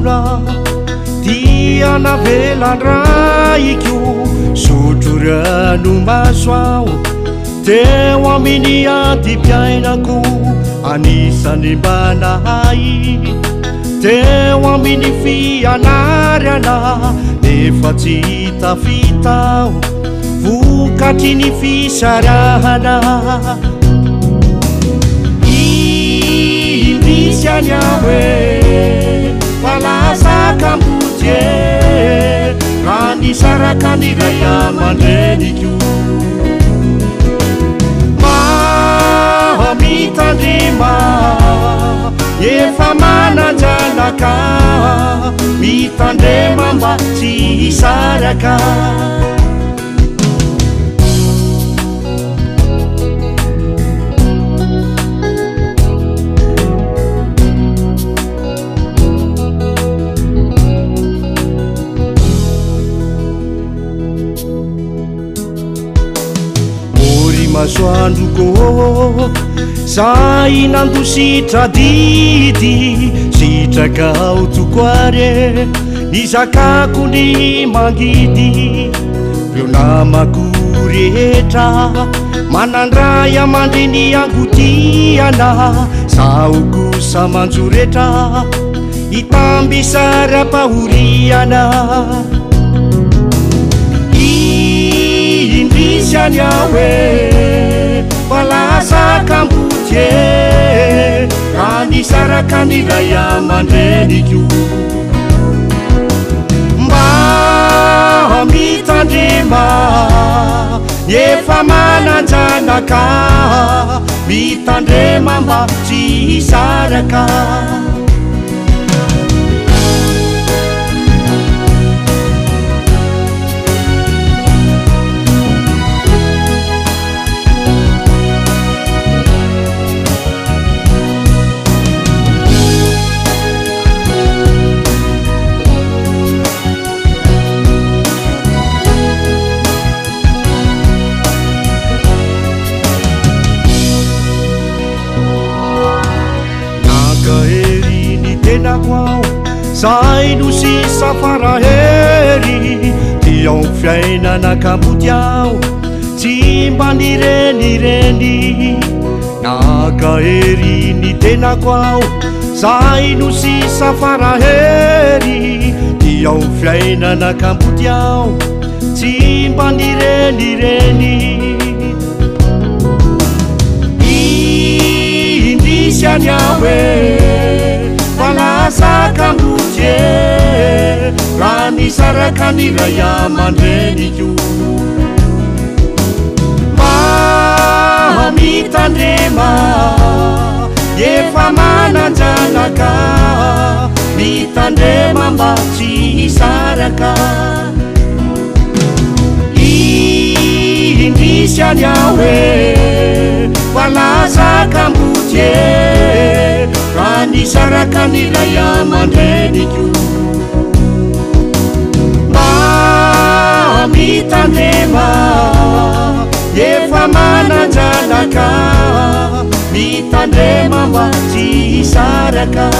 maona dia navelandraiko sotro rano maso ao teo amin'ny ady-piainako anisany mba nahay teo amin'ny fianarana nefa tsy tafitao vokatry ny fisarahana indrisy any aho e falasakambody e raha nisaraka ny ray aman-dreniko mitandrema efa mananjanaka mitandrema mba tsy hisaraka ory masoandroko zay nandositra didy sitrakao tokoare nizakako ny mangidy reo namako rehetra manandray amandry ny angotiana zaho kosa manjoretra hitamby sara-pahoriana indrisy any aho e falasakambody e raha nisaraka ny ray aman-dreniko mba mitandrema efa mananjanaka mitandrema mba tsy hisaraka zay no sisa farahery tiao fiainanakambody ao tsy mba nirenireny nakahery ny tenako ao zay no sisa farahery tiao fiainanakambody ao tsy mba nirenireny indrisy any aho e falasakambody e raha nisaraka ny ray aman-dreniko mitandrema efa mananjanaka mitandrema mba tsy hisaraka indrisy any aho e falasakambody e raha nisaraka ny ray aman-dreniko mitandrema efa mananjanaka mitandrema mba tsy hisaraka